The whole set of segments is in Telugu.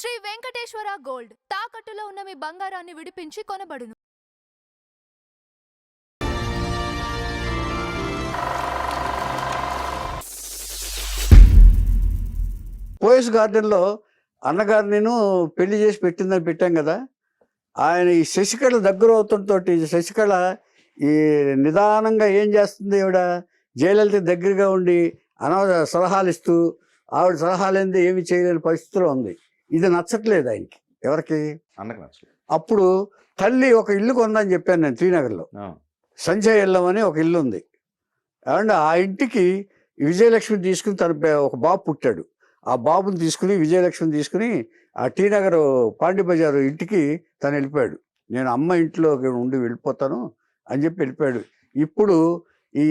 శ్రీ వెంకటేశ్వర గోల్డ్ తాకట్టులో ఉన్న మీ బంగారాన్ని విడిపించి కొనబడును. పోయస్ గార్డెన్లో అన్నగారు నేను పెళ్లి చేసి పెట్టిందని పెట్టాం కదా. ఆయన ఈ శశికళ దగ్గర అవుతుంతో శశికళ ఈ నిదానంగా ఏం చేస్తుంది, ఆవిడ జయలలిత దగ్గరగా ఉండి సలహాలు ఇస్తూ ఆవిడ సలహాలు ఏంది ఏమి చేయలేని పరిస్థితిలో ఉంది. ఇది నచ్చట్లేదు ఆయనకి. ఎవరికి? అన్నకు నచ్చలేదు. అప్పుడు తల్లి ఒక ఇల్లు కొందని చెప్పాను నేను, శ్రీనగర్లో సంజయ్ ఇల్లం అని ఒక ఇల్లు ఉంది. అండ్ ఆ ఇంటికి విజయలక్ష్మి తీసుకుని ఒక బాబు పుట్టాడు. ఆ బాబుని తీసుకుని విజయలక్ష్మిని తీసుకుని ఆ టీ నగర్ పాండి బజారు ఇంటికి తను వెళ్ళిపోయాడు. నేను అమ్మ ఇంట్లో ఉండి వెళ్ళిపోతాను అని చెప్పి వెళ్ళిపోయాడు. ఇప్పుడు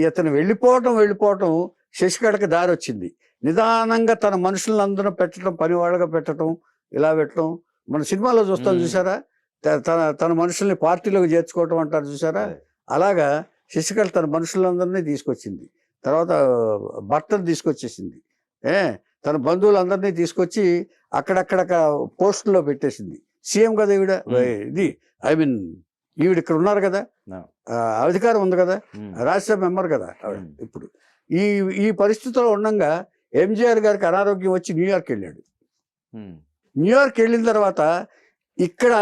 ఇతను వెళ్ళిపోవటం శశికళకి దారి వచ్చింది. నిదానంగా తన మనుషులందరూ పెట్టడం, పని వాళ్ళగా పెట్టడం, ఇలా పెట్టడం మన సినిమాలో చూస్తాం చూసారా, తన మనుషుల్ని పార్టీలోకి చేర్చుకోవటం అంటారు చూసారా. అలాగా శశికళ తన మనుషులందరినీ తీసుకొచ్చింది. తర్వాత భర్తను తీసుకొచ్చేసింది. తన బంధువులందరినీ తీసుకొచ్చి అక్కడక్కడ పోస్టుల్లో పెట్టేసింది. సీఎం కదా ఈవిడ, ఇది ఈవిడ ఇక్కడ ఉన్నారు కదా, అధికారం ఉంది కదా, రాజ్యసభ మెంబర్ కదా ఆవిడ. ఇప్పుడు ఈ పరిస్థితిలో ఉండగా ఎంజీఆర్ గారికి అనారోగ్యం వచ్చి న్యూయార్క్ వెళ్ళాడు. న్యూయార్క్ వెళ్ళిన తర్వాత ఇక్కడ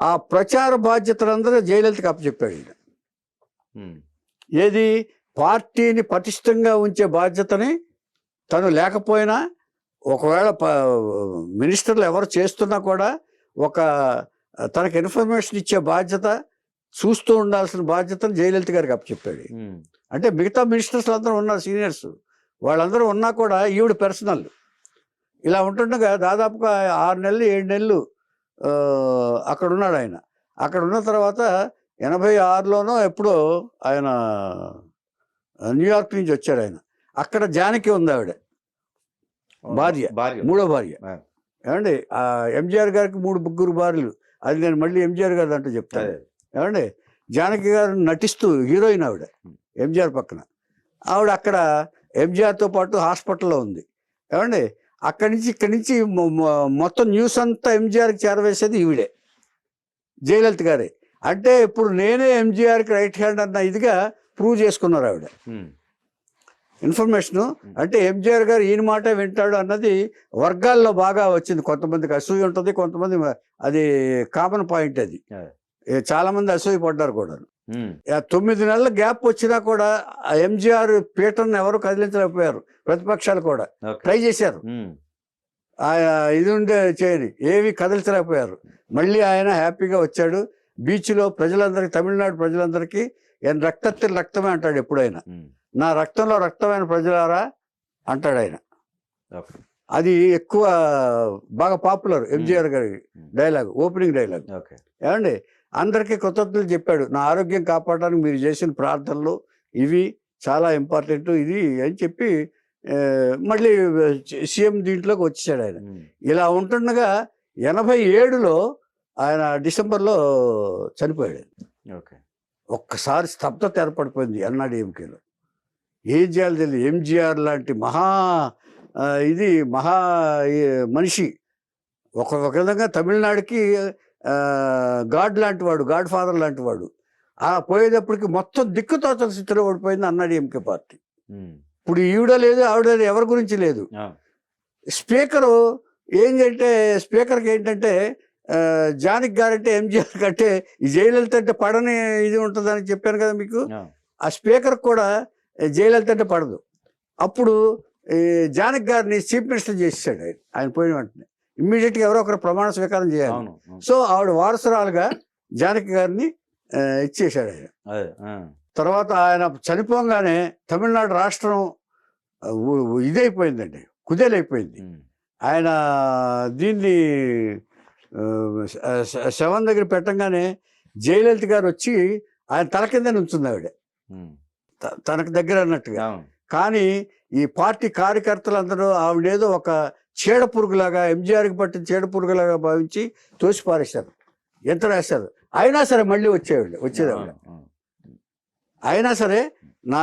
ఆ ప్రచార బాధ్యతలందరూ జయలలితకి అప్పచెప్పాడు ఈయన. ఏది, పార్టీని పటిష్టంగా ఉంచే బాధ్యతని తను లేకపోయినా, ఒకవేళ మినిస్టర్లు ఎవరు చేస్తున్నా కూడా తనకు ఇన్ఫర్మేషన్ ఇచ్చే బాధ్యత, చూస్తూ ఉండాల్సిన బాధ్యతను జయలలిత గారికి అప్పచెప్పాడు. అంటే మిగతా మినిస్టర్స్ అందరూ ఉన్నారు, సీనియర్స్, వాళ్ళందరూ ఉన్నా కూడా ఈవిడ పర్సనల్. ఇలా ఉంటుండగా దాదాపుగా 6 నెలలు 7 నెలలు అక్కడ ఉన్నాడు ఆయన. అక్కడ ఉన్న తర్వాత 86లోనో ఎప్పుడో ఆయన న్యూయార్క్ నుంచి వచ్చాడు ఆయన. అక్కడ జానకి ఉంది ఆవిడ, భార్య, మూడో భార్య. ఏమండి, ఎంజీఆర్ గారికి 3 భార్యలు. అది నేను మళ్ళీ ఎంజీఆర్ గారు అంటూ చెప్తాను. ఏమండి, జానకి గారు నటిస్తూ హీరోయిన్ ఆవిడ ఎంజీఆర్ పక్కన. ఆవిడ అక్కడ ఎంజీఆర్తో పాటు హాస్పిటల్లో ఉంది. ఏమండి, ఇక్కడి నుంచి మొత్తం న్యూస్ అంతా ఎంజీఆర్కి చేరవేసేది ఈవిడే, జయలలిత గారే. అంటే ఇప్పుడు నేనే ఎంజీఆర్కి రైట్ హ్యాండ్ అన్న ఇదిగా ప్రూవ్ చేసుకున్నారు ఆవిడ ఇన్ఫర్మేషను. అంటే ఎంజీఆర్ గారు ఈయన మాట వింటాడు అన్నది వర్గాల్లో బాగా వచ్చింది. కొంతమందికి అసూయ ఉంటుంది, కొంతమంది అది కామన్ పాయింట్. అది చాలా మంది అసూయ పడ్డారు కూడా. 9 నెలల గ్యాప్ వచ్చినా కూడా ఎంజీఆర్ పీటర్ని ఎవరు కదిలించలేకపోయారు. ప్రతిపక్షాలు కూడా ట్రై చేశారు, ఇది ఉండే చేయని ఏవి కదిలించలేకపోయారు. మళ్ళీ ఆయన హ్యాపీగా వచ్చాడు. బీచ్లో ప్రజలందరికీ, తమిళనాడు ప్రజలందరికీ రక్తత్తి రక్తమే అంటాడు ఎప్పుడైనా. నా రక్తంలో రక్తమైన ప్రజలారా అంటాడు ఆయన. అది ఎక్కువ బాగా పాపులర్ ఎంజీఆర్ గారి డైలాగ్, ఓపెనింగ్ డైలాగ్. ఏమండి, అందరికీ కృతజ్ఞతలు చెప్పాడు. నా ఆరోగ్యం కాపాడడానికి మీరు చేసిన ప్రార్థనలు ఇవి చాలా ఇంపార్టెంట్ ఇది అని చెప్పి మళ్ళీ సీఎం దీంట్లోకి వచ్చేసాడు ఆయన. ఇలా ఉంటుండగా 87లో ఆయన డిసెంబర్లో చనిపోయాడు. ఒక్కసారి స్తబ్దత ఏర్పడిపోయింది ఎన్ఆర్డీఎంకేలో. ఏం చేయాలి తెలియదు. ఎంజీఆర్ లాంటి మహా మనిషి, ఒక విధంగా తమిళనాడుకి గాడ్ లాంటి వాడు, గాడ్ ఫాదర్ లాంటి వాడు. పోయేటప్పటికి మొత్తం దిక్కుతోచని స్థితిలో ఓడిపోయింది అన్నాడీఎంకే పార్టీ. ఇప్పుడు ఈవిడ లేదు, ఆవిడ లేదు, ఎవరి గురించి లేదు. స్పీకరు స్పీకర్కి ఏంటంటే జానకి గారంటే ఎంజీఆర్ కంటే ఈ జయలలిత అంటే పడని ఇది ఉంటుందని చెప్పాను కదా మీకు. ఆ స్పీకర్ కూడా జయలలిత అంటే పడదు. అప్పుడు జానకి గారిని చీఫ్ మినిస్టర్ చేసేసాడు ఆయన పోయిన వెంటనే. ఇమ్మీడియట్గా ఎవరో ఒకరు ప్రమాణ స్వీకారం చేయాలి. సో ఆవిడ వారసురాలుగా జానకి గారిని ఇచ్చేసాడు ఆయన. తర్వాత ఆయన చనిపోగానే తమిళనాడు రాష్ట్రం ఇదైపోయిందండి, కుదేలైపోయింది. ఆయన దీన్ని శవం దగ్గర పెట్టంగానే జయలలిత గారు వచ్చి ఆయన తల కింద నుంచుంది ఆవిడ, తనకు దగ్గర అన్నట్టుగా. కానీ ఈ పార్టీ కార్యకర్తలందరూ ఆవిడేదో ఒక చీడ పురుగులాగా, ఎంజీఆర్కి పట్టిన చీడ పురుగులాగా భావించి తోసి పారేశారు, ఎంత రాశారు. అయినా సరే మళ్ళీ వచ్చేది ఆవిడ. అయినా సరే నా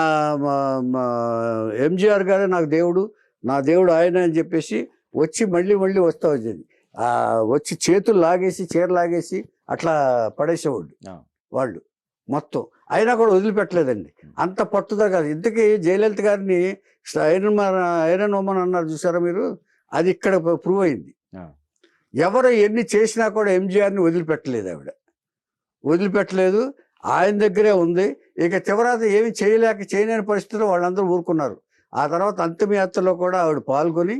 ఎంజీఆర్ గారే నాకు దేవుడు, నా దేవుడు ఆయన అని చెప్పేసి వచ్చి మళ్ళీ వస్తూ వచ్చేది. వచ్చి చేతులు లాగేసి చీర లాగేసి అట్లా పడేసేవాడు వాళ్ళు మొత్తం. అయినా కూడా వదిలిపెట్టలేదండి, అంత పట్టుదల కాదు. ఇంతకీ జయలలిత గారిని ఐరన్ ఉమన్ అన్నారు చూసారా మీరు, అది ఇక్కడ ప్రూవ్ అయింది. ఎవరు ఎన్ని చేసినా కూడా ఎంజీఆర్ని వదిలిపెట్టలేదు, ఆవిడ వదిలిపెట్టలేదు, ఆయన దగ్గరే ఉంది. ఇక చివరాత ఏమి చేయలేని పరిస్థితిలో వాళ్ళందరూ ఊరుకున్నారు. ఆ తర్వాత అంతిమయాత్రలో కూడా ఆవిడ పాల్గొని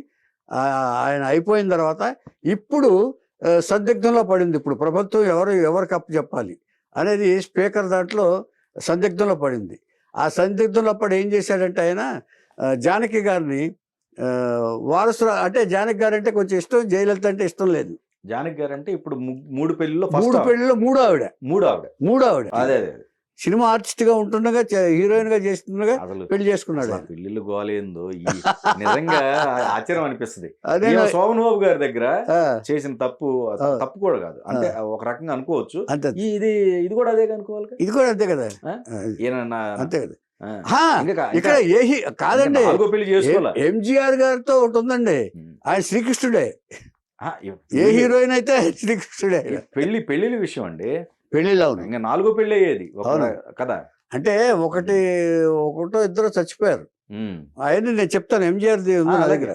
ఆయన అయిపోయిన తర్వాత ఇప్పుడు సందిగ్ధంలో పడింది. ఇప్పుడు ప్రభుత్వం ఎవరికి అప్పు చెప్పాలి అనేది స్పీకర్ దాంట్లో సందిగ్ధంలో పడింది. ఆ సందిగ్ధంలో పడి ఏం చేశాడంటే ఆయన జానకి గారిని వారసులు, అంటే జానకి గారు అంటే కొంచెం ఇష్టం, జయలలిత అంటే ఇష్టం లేదు. జానకి గారు అంటే ఇప్పుడు 3 పెళ్లిలో మూడో ఆవిడ. అదే సినిమా ఆర్టిస్ట్ గా ఉంటుండగా హీరోయిన్ గా చేస్తుండగా పెళ్లి చేసుకున్నాడు. పెళ్లిళ్ళు గోలేందో నిజంగా ఆశ్చర్యం అనిపిస్తుంది. శోభన్ బాబు గారి దగ్గర చేసిన తప్పు కూడా కాదు, అంటే ఒక రకంగా అనుకోవచ్చు. ఇది కూడా అదే అనుకోవాలి, ఇది కూడా అంతే కదా, అంతే కదా. ఇక్కడ కాదండి, ఎంజీఆర్ గారితో ఒకటి ఉందండి, ఆయన శ్రీకృష్ణుడే. ఏ హీరోయిన్ అయితే శ్రీకృష్ణుడే. పెళ్లిళ్ళ విషయం అండి, పెళ్లిలో ఇంకా 4వ పెళ్లి అయ్యేది కదా. అంటే ఒకటో ఇద్దరు చచ్చిపోయారు. అవన్నీ నేను చెప్తాను, ఎంజీఆర్ది ఉంది నా దగ్గర.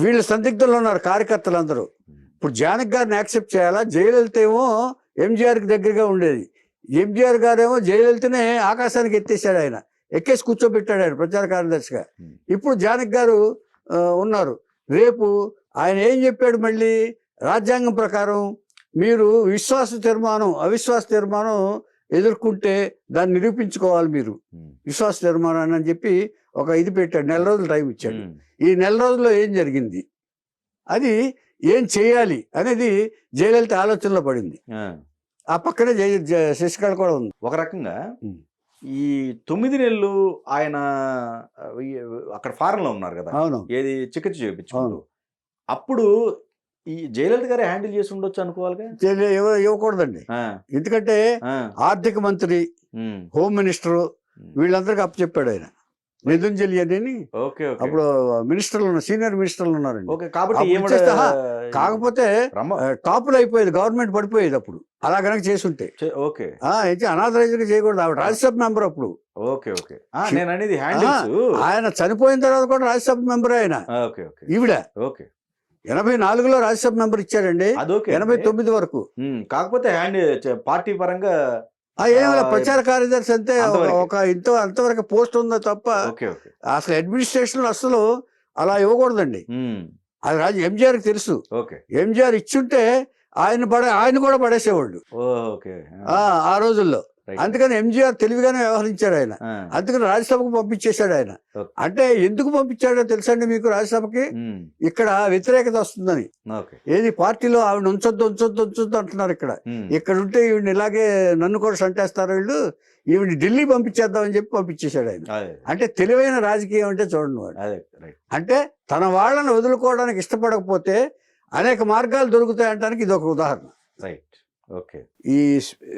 వీళ్ళు సందిగ్ధంలో ఉన్నారు కార్యకర్తలు అందరూ. ఇప్పుడు జానకి గారిని యాక్సెప్ట్ చేయాలా, జయలలిత ఏమో ఎంజీఆర్కి దగ్గరగా ఉండేది. ఎంజీఆర్ గారేమో జయలలితనే ఆకాశానికి ఎత్తేసాడు, ఆయన ఎక్కేసి కూర్చోబెట్టాడు ఆయన ప్రచార కార్యదర్శిగా. ఇప్పుడు జానకి గారు ఉన్నారు. రేపు ఆయన ఏం చెప్పాడు మళ్ళీ, రాజ్యాంగం ప్రకారం మీరు అవిశ్వాస తీర్మానం ఎదుర్కొంటే దాన్ని నిరూపించుకోవాలి మీరు విశ్వాస తీర్మానాన్ని అని చెప్పి ఒక ఇది పెట్టాడు, 1 నెల రోజులు టైం ఇచ్చాడు. ఈ 1 నెల రోజుల్లో ఏం జరిగింది, అది ఏం చేయాలి అనేది జయలలిత ఆలోచనలో పడింది. ఆ పక్కనే శశికళ కూడా ఉంది. ఒక రకంగా ఈ 9 నెలలు ఆయన అక్కడ ఫారెన్ లో ఉన్నారు కదా, ఏది చికిత్స చేయించుకుంటూ, అప్పుడు ఈ జయలలిత గారే హ్యాండిల్ చేసి ఉండొచ్చు అనుకోవాలిగా. ఇవ్వకూడదండి, ఎందుకంటే ఆర్థిక మంత్రి, హోమ్ మినిస్టర్ వీళ్ళందరికీ అప్పచెప్పాడు ఆయన. నిధుంజలి అని అప్పుడు మినిస్టర్లు సీనియర్ మినిస్టర్లు ఉన్నారండి. కాకపోతే టాపులు అయిపోయేది, గవర్నమెంట్ పడిపోయేది అప్పుడు అలా కనుక చేసుంటే. అనాథరైజ్ చేయకూడదు. ఆవిడ రాజ్యసభ మెంబర్ అప్పుడు. ఆయన చనిపోయిన తర్వాత కూడా రాజ్యసభ మెంబర్ ఆయన. ఈవిడ 84లో రాజ్యసభ మెంబర్ ఇచ్చారండి, 89 వరకు. కాకపోతే పార్టీ పరంగా ప్రచార కార్యదర్శి అంతే, అంతవరకు పోస్ట్ ఉందో తప్ప అసలు అడ్మినిస్ట్రేషన్ అసలు అలా ఇవ్వకూడదండి. అది ఎంజీఆర్కి తెలుసు. ఎంజీఆర్ ఇచ్చుంటే ఆయన కూడా పడేసేవాళ్ళు ఆ రోజుల్లో. అందుకని ఎంజీఆర్ తెలివిగానే వ్యవహరించాడు ఆయన. అందుకని రాజ్యసభకు పంపించేశాడు ఆయన. అంటే ఎందుకు పంపించాడో తెలుసండి మీకు? రాజ్యసభకి ఇక్కడ వ్యతిరేకత వస్తుందని, ఏది పార్టీలో ఆవిడ ఉంచొద్దు అంటున్నారు. ఇక్కడ ఉంటే ఈవిడ్ని ఇలాగే నన్ను కూడా సంటేస్తారు వీళ్ళు, ఈవిడ్ని ఢిల్లీ పంపించేద్దామని చెప్పి పంపించేశాడు ఆయన. అంటే తెలివైన రాజకీయం అంటే చూడండి వాడు. అంటే తన వాళ్ళని వదులుకోవడానికి ఇష్టపడకపోతే అనేక మార్గాలు దొరుకుతాయి అంటానికి ఇది ఒక ఉదాహరణ. ఈ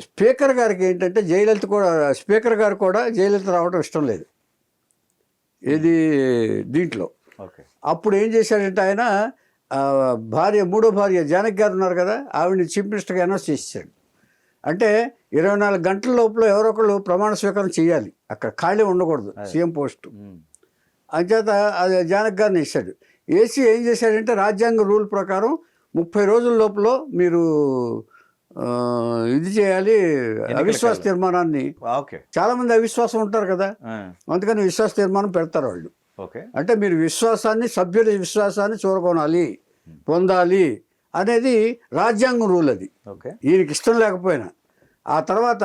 స్పీకర్ గారికి ఏంటంటే స్పీకర్ గారు కూడా జయలలిత రావడం ఇష్టం లేదు ఏది దీంట్లో. అప్పుడు ఏం చేశాడంటే ఆయన మూడో భార్య జానకి గారు ఉన్నారు కదా, ఆవిడని చీఫ్ మినిస్టర్గా అనౌన్స్ చేసేసాడు. అంటే 24 గంటల లోపల ఎవరో ఒకళ్ళు ప్రమాణ స్వీకారం చేయాలి, అక్కడ ఖాళీ ఉండకూడదు సీఎం పోస్టు. అంచేత అది జానకి గారిని వేసాడు. వేసి ఏం చేశాడంటే రాజ్యాంగ రూల్ ప్రకారం 30 రోజుల లోపల మీరు ఇది చేయాలి, అవిశ్వాస తీర్మానాన్ని. చాలా మంది అవిశ్వాసం ఉంటారు కదా, అందుకని విశ్వాస తీర్మానం పెడతారు వాళ్ళు. అంటే మీరు సభ్యుల విశ్వాసాన్ని చూరగొనాలి, పొందాలి అనేది రాజ్యాంగం రూల్. అది ఈయనకి ఇష్టం లేకపోయినా. ఆ తర్వాత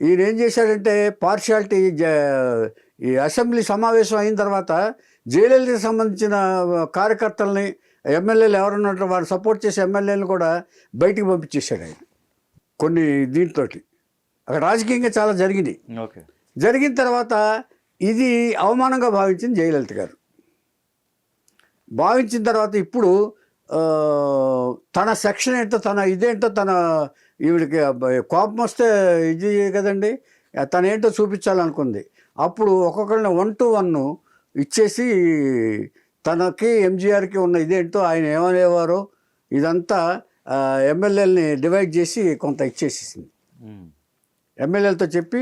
ఈయన ఏం చేశాడంటే పార్షియాలిటీ, ఈ అసెంబ్లీ సమావేశం అయిన తర్వాత జయలలితకి సంబంధించిన కార్యకర్తల్ని, ఎమ్మెల్యేలు ఎవరున్నట్టు వారు సపోర్ట్ చేసే ఎమ్మెల్యేలు కూడా బయటికి పంపించేశాడు ఆయన. కొన్ని దీంతో అక్కడ రాజకీయంగా చాలా జరిగింది. జరిగిన తర్వాత ఇది అవమానంగా భావించింది జయలలిత గారు. భావించిన తర్వాత ఇప్పుడు తన సెక్షన్ ఏంటో, ఇదేంటో, ఈవిడికి కోపం వస్తే ఇది కదండి, తనేంటో చూపించాలనుకుంది. అప్పుడు ఒక్కొక్కరిని 1 to 1 ఇచ్చేసి తనకి ఎంజీఆర్కి ఉన్న ఇదేంటో, ఆయన ఏమనేవారో ఇదంతా ఎమ్మెల్యేలని డివైడ్ చేసి కొంత ఇచ్చేసేసింది. ఎమ్మెల్యేలతో చెప్పి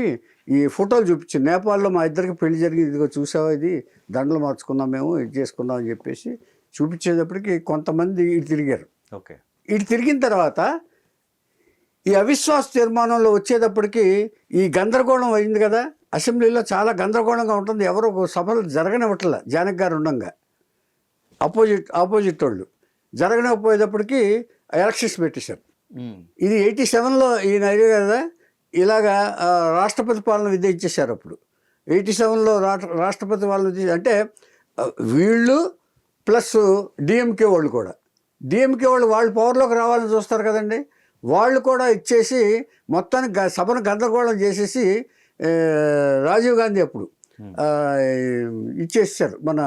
ఈ ఫోటోలు చూపించింది. నేపాల్లో మా ఇద్దరికి పెళ్లి జరిగింది, ఇదిగో చూసావా, ఇది దండలు మార్చుకున్నాం మేము, ఇది చేసుకున్నాం అని చెప్పేసి చూపించేటప్పటికి కొంతమంది ఇటు తిరిగారు. ఓకే, ఇటు తిరిగిన తర్వాత ఈ అవిశ్వాస తీర్మానంలో వచ్చేటప్పటికి ఈ గందరగోళం అయింది కదా, అసెంబ్లీలో చాలా గందరగోళంగా ఉంటుంది, ఎవరు సభలు జరగనివ్వట్ల జానకి గారు ఉండంగా, ఆపోజిట్ వాళ్ళు జరగనివ్వకపోయేటప్పటికి ఎలక్షన్స్ పెట్టేశారు. ఇది 87లో ఈయన అడిగే కదా, ఇలాగా రాష్ట్రపతి పాలన విద్య ఇచ్చేశారు. అప్పుడు 87లో రాష్ట్రపతి పాలన అంటే వీళ్ళు ప్లస్ డిఎంకే వాళ్ళు కూడా, డిఎంకే వాళ్ళు పవర్లోకి రావాలని చూస్తారు కదండి, వాళ్ళు కూడా ఇచ్చేసి మొత్తానికి సభను గందరగోళం చేసేసి రాజీవ్ గాంధీ అప్పుడు ఇచ్చేసారు, మన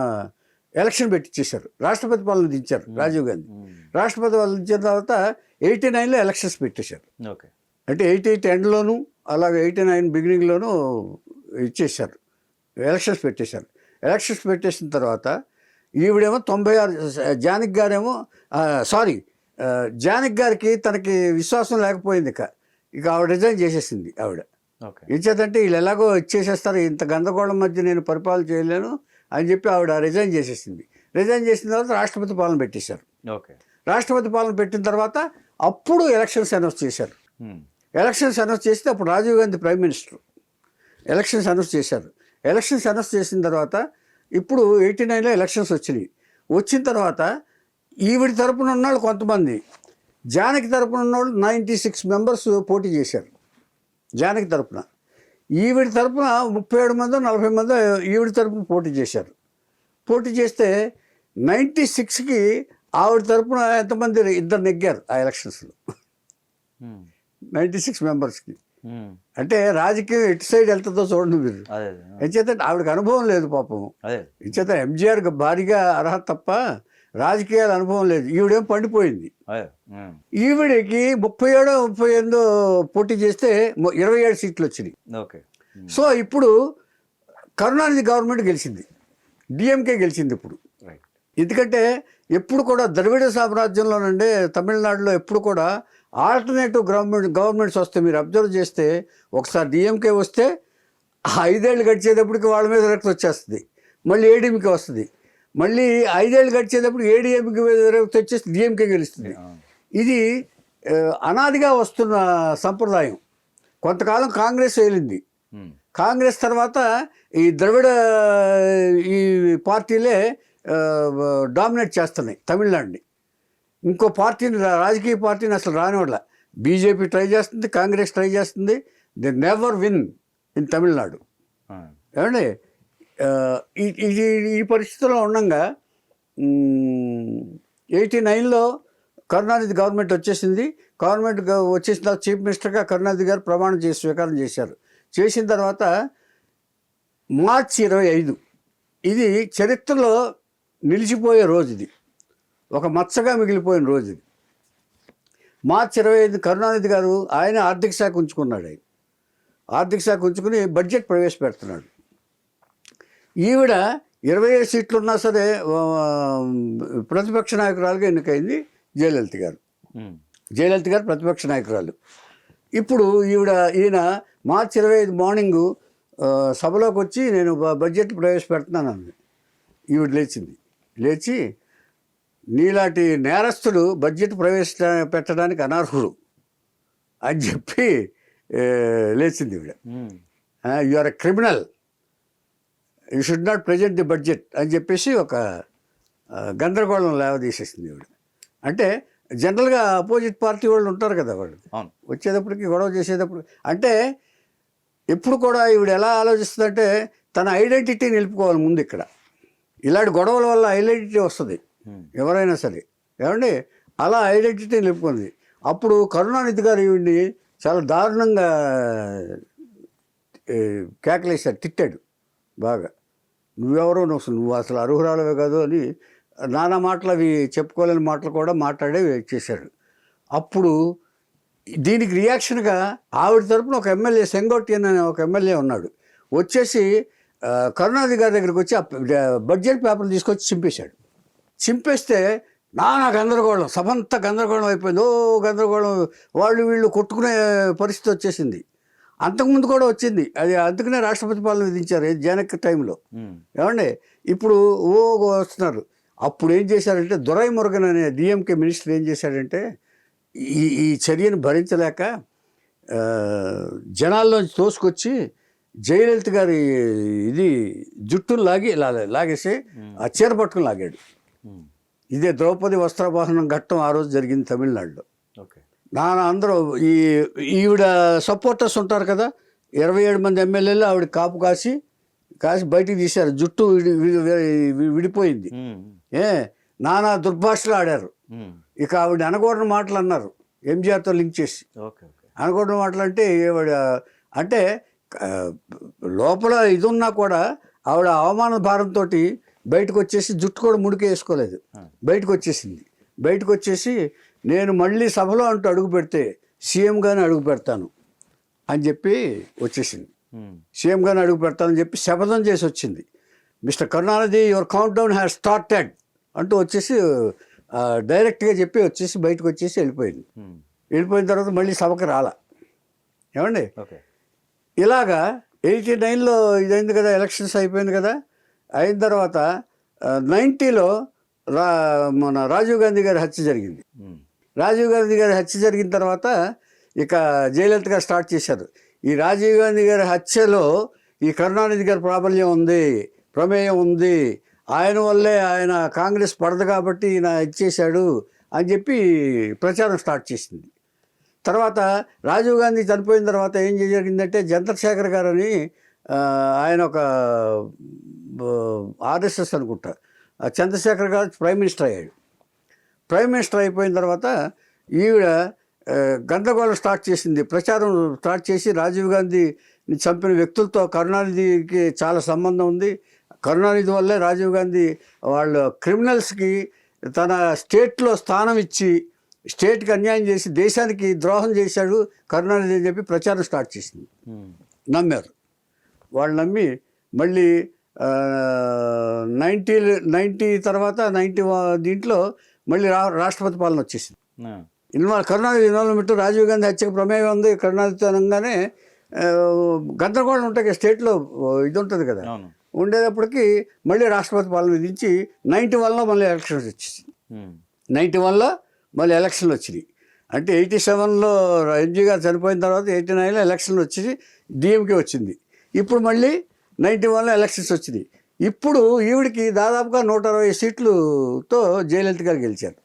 ఎలక్షన్ పెట్టించేశారు, రాష్ట్రపతి పాలన దించారు రాజీవ్ గాంధీ. రాష్ట్రపతి పాలన దించిన తర్వాత 89లో ఎలక్షన్స్ పెట్టేశారు. ఓకే, అంటే 88 ఎండ్లోను అలాగే 89 బిగినింగ్లోనూ ఇచ్చేసారు, ఎలక్షన్స్ పెట్టేశారు. ఎలక్షన్స్ పెట్టేసిన తర్వాత ఈవిడేమో 96, జానకి గారేమో జానకి గారికి తనకి విశ్వాసం లేకపోయింది, ఇక ఆవిడ రిజైన్ చేసేసింది. ఆవిడ ఇచ్చేదంటే వీళ్ళు ఎలాగో ఇచ్చేసేస్తారు, ఇంత గందరగోళం మధ్య నేను పరిపాలన చేయలేను అని చెప్పి ఆవిడ రిజైన్ చేసేసింది. రిజైన్ చేసిన తర్వాత రాష్ట్రపతి పాలన పెట్టేశారు. రాష్ట్రపతి పాలన పెట్టిన తర్వాత అప్పుడు ఎలక్షన్స్ అనౌన్స్ చేశారు. ఎలక్షన్స్ అనౌన్స్ చేస్తే అప్పుడు Rajiv Gandhi prime minister. Elections announce చేశారు. ఎలక్షన్స్ అనౌన్స్ చేసిన తర్వాత ఇప్పుడు 89లో ఎలక్షన్స్ వచ్చినాయి. వచ్చిన తర్వాత ఈవిడ తరపున ఉన్నవాళ్ళు కొంతమంది, జానకి తరపున ఉన్నవాళ్ళు 96 మెంబర్స్ పోటీ చేశారు జానకి తరపున. ఈవిడ తరపున 37 మందో 40 మందో ఈవిడ తరపున పోటీ చేశారు. పోటీ చేస్తే 96కి ఆవిడ తరపున ఎంతమంది, ఇద్దరు నెగ్గారు ఆ ఎలక్షన్స్లో 96 మెంబర్స్కి. అంటే రాజకీయం ఎటు సైడ్ వెళ్తుందో చూడండి మీరు. ఎంచేత ఆవిడకి అనుభవం లేదు పాపం. ఎంచేత ఎంజీఆర్ భారీగా అర్హత తప్ప రాజకీయాల అనుభవం లేదు. ఈవిడేం పండిపోయింది. ఈవిడికి 37 38 పోటీ చేస్తే 27 సీట్లు వచ్చినాయి. సో ఇప్పుడు కరుణానిధి గవర్నమెంట్ గెలిచింది, డిఎంకే గెలిచింది ఇప్పుడు. ఎందుకంటే ఎప్పుడు కూడా ద్రవిడ సామ్రాజ్యంలోనండి తమిళనాడులో ఎప్పుడు కూడా ఆల్టర్నేటివ్ గవర్నమెంట్స్ వస్తాయి. మీరు అబ్జర్వ్ చేస్తే ఒకసారి డిఎంకే వస్తే 5 ఏళ్ళు గడిచేటప్పటికి వాళ్ళ మీద విరక్తి వచ్చేస్తుంది, మళ్ళీ ఏడీఎంకే వస్తుంది, మళ్ళీ 5 ఏళ్ళు గడిచేటప్పుడు ఏడీఎంకే మీద విరక్తి వచ్చేసి డిఎంకే గెలుస్తుంది. ఇది అనాదిగా వస్తున్న సంప్రదాయం. కొంతకాలం కాంగ్రెస్ వెళ్ళింది. కాంగ్రెస్ తర్వాత ఈ ద్రవిడ ఈ పార్టీలే డామినేట్ చేస్తున్నాయి తమిళనాడుని. ఇంకో పార్టీని, రాజకీయ పార్టీని అసలు రానివ్వట్ల. బీజేపీ ట్రై చేస్తుంది, కాంగ్రెస్ ట్రై చేస్తుంది. They never win in Tamil Nadu. ఏమండి, ఈ పరిస్థితిలో ఉండగా 89లో కరుణానిధి గవర్నమెంట్ వచ్చేసింది. గవర్నమెంట్ వచ్చేసిన తర్వాత చీఫ్ మినిస్టర్గా కరుణానిధి గారు ప్రమాణం చేసి స్వీకారం చేశారు. చేసిన తర్వాత మార్చి 25 ఇది చరిత్రలో నిలిచిపోయే రోజు, ఇది ఒక మచ్చగా మిగిలిపోయిన రోజు ఇది. మార్చి 25 కరుణానిధి గారు ఆయన ఆర్థిక శాఖ ఉంచుకున్నాడు. ఆయన ఆర్థిక శాఖ ఉంచుకుని బడ్జెట్ ప్రవేశపెడుతున్నాడు. ఈవిడ 27 సీట్లు ఉన్నా సరే ప్రతిపక్ష నాయకురాలుగా ఎన్నికైంది జయలలిత గారు. జయలలిత గారు ప్రతిపక్ష నాయకురాలు. ఇప్పుడు ఈయన మార్చి 25 మార్నింగు సభలోకి వచ్చి నేను బడ్జెట్ ప్రవేశపెడుతున్నాను అంది. ఈవిడ లేచి నీలాంటి నేరస్తుడు బడ్జెట్ ప్రవేశపెట్టడానికి అనర్హుడు అని చెప్పి లేచింది ఈవిడ. You are a criminal, you should not present the budget అని చెప్పేసి ఒక గందరగోళం లేవదీసేసింది ఈవిడ. అంటే జనరల్గా అపోజిట్ పార్టీ వాళ్ళు ఉంటారు కదా, వాళ్ళు వచ్చేటప్పటికి గొడవ చేసేటప్పుడు అంటే ఎప్పుడు కూడా ఈవిడ ఎలా ఆలోచిస్తుందంటే తన ఐడెంటిటీ నిలుపుకోవాలి ముందు. ఇక్కడ ఇలాంటి గొడవల వల్ల ఐడెంటిటీ వస్తుంది ఎవరైనా సరే, ఏమండి, అలా ఐడెంటిటీ నిలుపుకుంది. అప్పుడు కరుణానిధి గారు ఈవిడ్ని చాలా దారుణంగా కేకలేశాడు, తిట్టాడు బాగా. నువ్వెవరో నువ్వు అసలు అర్హురాలవే కాదు అని నానా మాటలు, అవి చెప్పుకోలేని మాటలు కూడా మాట్లాడే చేశాడు. అప్పుడు దీనికి రియాక్షన్గా ఆవిడ తరపున ఒక ఎమ్మెల్యే, సెంగోట్టియన్ అనే ఒక ఎమ్మెల్యే ఉన్నాడు, వచ్చేసి కరుణానిధి గారి దగ్గరికి వచ్చి బడ్జెట్ పేపర్ తీసుకొచ్చి చింపేశాడు. చింపేస్తే నానా గందరగోళం, సభంతా గందరగోళం అయిపోయింది. గందరగోళం, వాళ్ళు వీళ్ళు కొట్టుకునే పరిస్థితి వచ్చేసింది. అంతకుముందు కూడా వచ్చింది అది, అందుకనే రాష్ట్రపతి పాలన విధించారు జనక్ టైంలో. ఏమండి ఇప్పుడు వస్తున్నారు. అప్పుడు ఏం చేశారంటే దురై మురుగన్ అనే డిఎంకే మినిస్టర్ ఏం చేశాడంటే ఈ చర్యను భరించలేక జనాల్లోంచి తోసుకొచ్చి జయలలిత గారి ఇది జుట్టును లాగేసి ఆ చీర పట్టుకుని లాగాడు. ఇదే ద్రౌపది వస్త్రాపహరణం ఘట్టం ఆ రోజు జరిగింది తమిళనాడులో. అందరూ ఈవిడ సపోర్టర్స్ ఉంటారు కదా, 27 మంది ఎమ్మెల్యేలు ఆవిడ కాపు కాసి బయటికి తీశారు. జుట్టు విడిపోయింది. నానా దుర్భాషలు ఆడారు. ఇక ఆవిడ అనకూడని మాటలు అన్నారు, ఎంజీఆర్తో లింక్ చేసి. అనకూడని మాటలు అంటే లోపల ఇది ఉన్నా కూడా ఆవిడ అవమాన భారంతో బయటకు వచ్చేసి జుట్టు కూడా ముడికి వేసుకోలేదు, బయటకు వచ్చేసింది. బయటకు వచ్చేసి నేను మళ్ళీ సభలో అంటూ అడుగు పెడితే సీఎంగానే అడుగు పెడతాను అని చెప్పి వచ్చేసింది. సీఎంగానే అడుగు పెడతానని చెప్పి శపథం చేసి వచ్చింది. Mister Karunanidhi your count down has started అంటూ వచ్చేసి డైరెక్ట్గా చెప్పి వచ్చేసి బయటకు వచ్చేసి వెళ్ళిపోయింది. వెళ్ళిపోయిన తర్వాత మళ్ళీ సభకు రాలా. ఏమండి ఇలాగా 89లో ఇదైంది కదా, ఎలక్షన్స్ అయిపోయింది కదా. అయిన తర్వాత 90లో మన రాజీవ్ గాంధీ గారి హత్య జరిగింది. రాజీవ్ గాంధీ గారి హత్య జరిగిన తర్వాత ఇక జయలలిత గారు స్టార్ట్ చేశారు. ఈ రాజీవ్ గాంధీ గారి హత్యలో ఈ కరుణానిధి గారి ప్రమేయం ఉంది, ఆయన వల్లే ఆయన కాంగ్రెస్ పడదు కాబట్టి ఈయన ఇచ్చేశాడు అని చెప్పి ప్రచారం స్టార్ట్ చేసింది. తర్వాత రాజీవ్ గాంధీ చనిపోయిన తర్వాత ఏం జరిగిందంటే చంద్రశేఖర్ గారని ఆయన ఒక ఆర్ఎస్ఎస్ అనుకుంటా, చంద్రశేఖర్ గారు ప్రైమ్ మినిస్టర్ అయ్యాడు. ప్రైమ్ మినిస్టర్ అయిపోయిన తర్వాత ఈవిడ గందరగోళం స్టార్ట్ చేసింది, ప్రచారం స్టార్ట్ చేసి రాజీవ్ గాంధీని చంపిన వ్యక్తులతో కరుణానిధికి చాలా సంబంధం ఉంది, కరుణానిధి వల్లే రాజీవ్ గాంధీ వాళ్ళ క్రిమినల్స్కి తన స్టేట్లో స్థానం ఇచ్చి స్టేట్కి అన్యాయం చేసి దేశానికి ద్రోహం చేశాడు కరుణానిధి అని చెప్పి ప్రచారం స్టార్ట్ చేసింది. నమ్మారు వాళ్ళు. నమ్మి మళ్ళీ 90 తర్వాత 90 దీంట్లో మళ్ళీ రాష్ట్రపతి పాలన వచ్చేసింది. కరుణానిధి ఇన్వాల్వ్మెంట్, రాజీవ్ గాంధీ హత్యకు ప్రమేయం ఉంది కరుణానిధితో అనగానే గందరగోళం ఉంటాయి స్టేట్లో, ఇది ఉంటుంది కదా. ఉండేటప్పటికి మళ్ళీ రాష్ట్రపతి పాలన విధించి 91లో మళ్ళీ ఎలక్షన్స్ వచ్చేసింది. 91లో మళ్ళీ ఎలక్షన్లు వచ్చినాయి. అంటే 87లో ఎంజీ గారు చనిపోయిన తర్వాత 89లో ఎలక్షన్లు వచ్చి డిఎంకే వచ్చింది. ఇప్పుడు మళ్ళీ 91లో ఎలక్షన్స్ వచ్చినాయి. ఇప్పుడు ఈవిడికి దాదాపుగా 160 సీట్లతో జయలలిత గారు గెలిచారు.